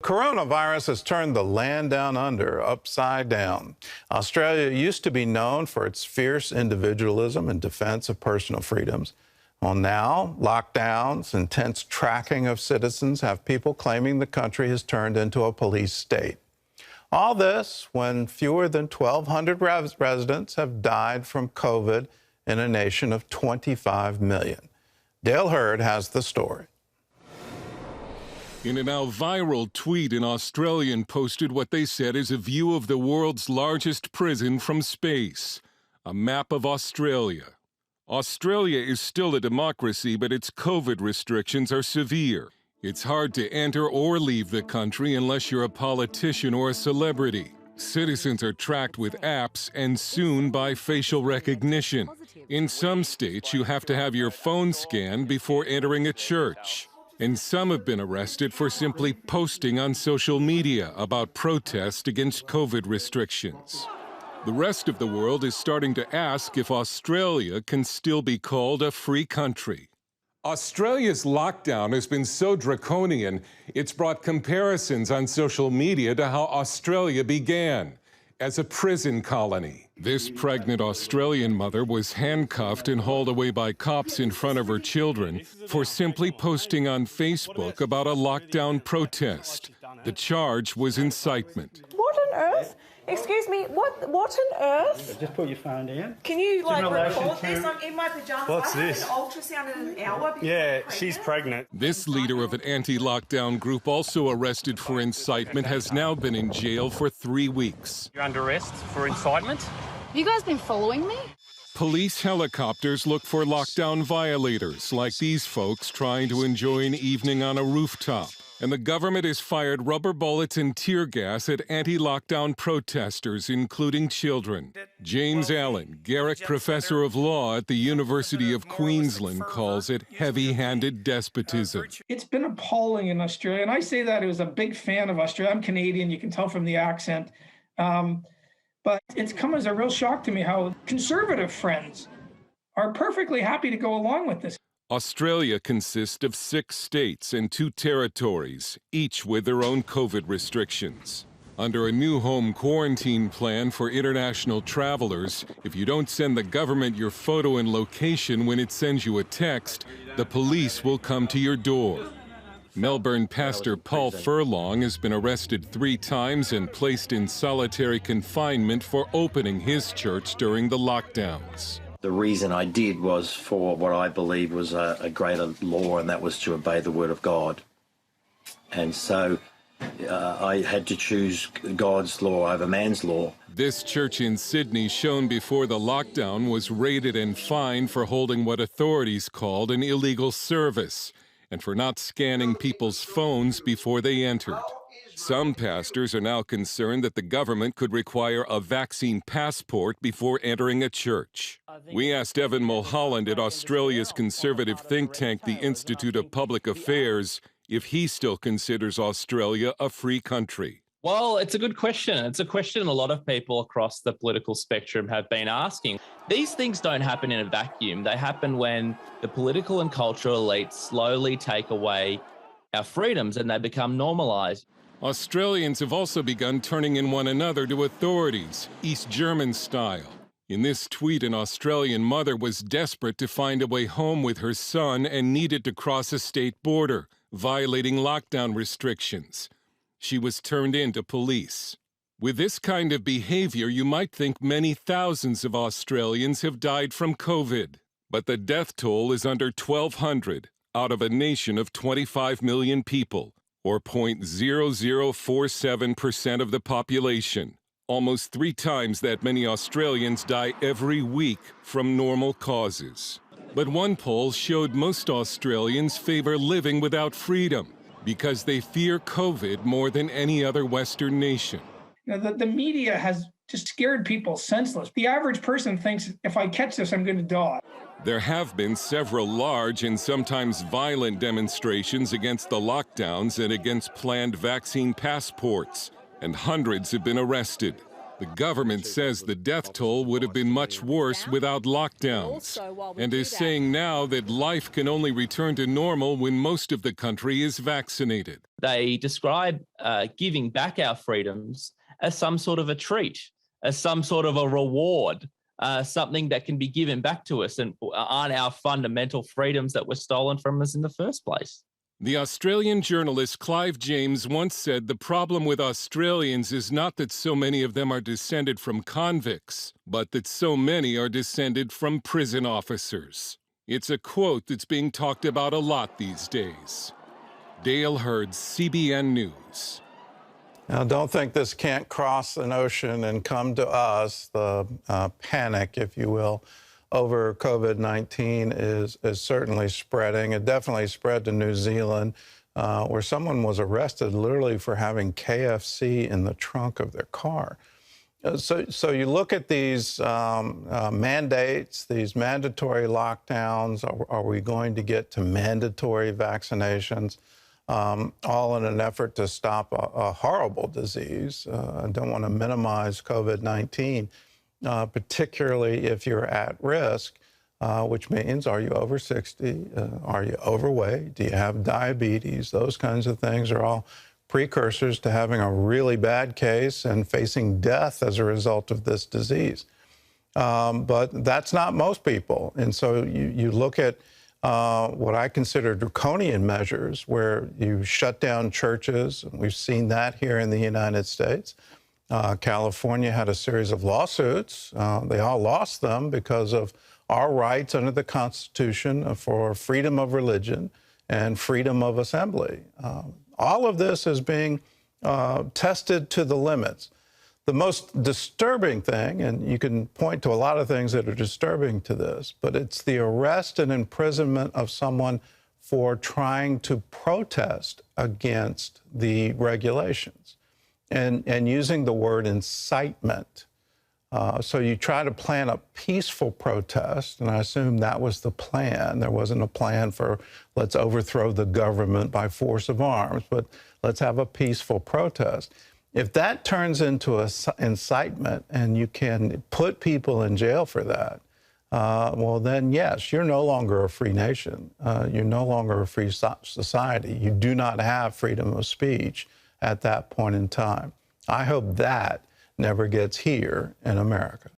Coronavirus has turned the land down under upside down. Australia used to be known for its fierce individualism and defense of personal freedoms. Well, now, lockdowns, intense tracking of citizens have people claiming the country has turned into a police state. All this when fewer than 1,200 residents have died from COVID in a nation of 25 million. Dale Hurd has the story. In a now viral tweet, an Australian posted what they said is a view of the world's largest prison from space, a map of Australia. Australia is still a democracy, but its COVID restrictions are severe. It's hard to enter or leave the country unless you're a politician or a celebrity. Citizens are tracked with apps and soon by facial recognition. In some states, you have to have your phone scanned before entering a church. And some have been arrested for simply posting on social media about protest against COVID restrictions. The rest of the world is starting to ask if Australia can still be called a free country. Australia's lockdown has been so draconian, it's brought comparisons on social media to how Australia began, as a prison colony. This pregnant Australian mother was handcuffed and hauled away by cops in front of her children for simply posting on Facebook about a lockdown protest. The charge was incitement. What on earth? Excuse me, what on earth? Just put your phone down. Can you record to- this? I'm in my pajamas. What's I have this? an ultrasound in an hour. because Yeah, I'm she's pregnant. This leader of an anti-lockdown group, also arrested for incitement, has now been in jail for 3 weeks. You're under arrest for incitement. Have you guys been following me? Police helicopters look for lockdown violators like these folks trying to enjoy an evening on a rooftop. And the government has fired rubber bullets and tear gas at anti-lockdown protesters, including children. James Allen, Garrick Professor of Law at the University of Queensland, calls it heavy-handed despotism. It's been appalling in Australia, and I say that as a big fan of Australia. I'm Canadian, you can tell from the accent. But it's come as a real shock to me how conservative friends are perfectly happy to go along with this. Australia consists of 6 states and 2 territories, each with their own COVID restrictions. Under a new home quarantine plan for international travelers, if you don't send the government your photo and location when it sends you a text, the police will come to your door. Melbourne pastor Paul Furlong has been arrested 3 times and placed in solitary confinement for opening his church during the lockdowns. The reason I did was for what I believe was a greater law, and that was to obey the word of God. And so I had to choose God's law over man's law. This church in Sydney, shown before the lockdown, was raided and fined for holding what authorities called an illegal service and for not scanning people's phones before they entered. Some pastors are now concerned that the government could require a vaccine passport before entering a church. We asked Evan Mulholland at Australia's conservative think tank, the Institute of Public Affairs, if he still considers Australia a free country. Well, it's a good question. It's a question a lot of people across the political spectrum have been asking. These things don't happen in a vacuum. They happen when the political and cultural elites slowly take away our freedoms and they become normalised. Australians have also begun turning in one another to authorities, East German style. In this tweet, an Australian mother was desperate to find a way home with her son and needed to cross a state border, violating lockdown restrictions. She was turned in to police. With this kind of behavior, you might think many thousands of Australians have died from COVID. But the death toll is under 1,200 out of a nation of 25 million people, or 0.0047% of the population. Almost 3 times that many Australians die every week from normal causes. But one poll showed most Australians favor living without freedom because they fear COVID more than any other Western nation. You know, the media has just scared people senseless. The average person thinks, if I catch this, I'm going to die. There have been several large and sometimes violent demonstrations against the lockdowns and against planned vaccine passports, and hundreds have been arrested. The government says the death toll would have been much worse without lockdowns, and is saying now that life can only return to normal when most of the country is vaccinated. They describe giving back our freedoms as some sort of a treat, as some sort of a reward, something that can be given back to us and aren't our fundamental freedoms that were stolen from us in the first place. The Australian journalist Clive James once said the problem with Australians is not that so many of them are descended from convicts, but that so many are descended from prison officers. It's a quote that's being talked about a lot these days. Dale Hurd, CBN News. Now, don't think this can't cross an ocean and come to us. The panic, if you will, over COVID-19 is certainly spreading. It definitely spread to New Zealand, where someone was arrested literally for having KFC in the trunk of their car. So you look at these mandates, these mandatory lockdowns. Are we going to get to mandatory vaccinations? All in an effort to stop a horrible disease. I don't want to minimize COVID-19, particularly if you're at risk, which means, are you over 60? Are you overweight? Do you have diabetes? Those kinds of things are all precursors to having a really bad case and facing death as a result of this disease. But that's not most people. And so you look at what I consider draconian measures, where you shut down churches. We've seen that here in the United States. California had a series of lawsuits. They all lost them because of our rights under the Constitution for freedom of religion and freedom of assembly. All of this is being tested to the limits. The most disturbing thing, and you can point to a lot of things that are disturbing to this, but it's the arrest and imprisonment of someone for trying to protest against the regulations and using the word incitement. So you try to plan a peaceful protest, and I assume that was the plan. There wasn't a plan for let's overthrow the government by force of arms, but let's have a peaceful protest. If that turns into incitement and you can put people in jail for that, well, then, yes, you're no longer a free nation. You're no longer a free society. You do not have freedom of speech at that point in time. I hope that never gets here in America.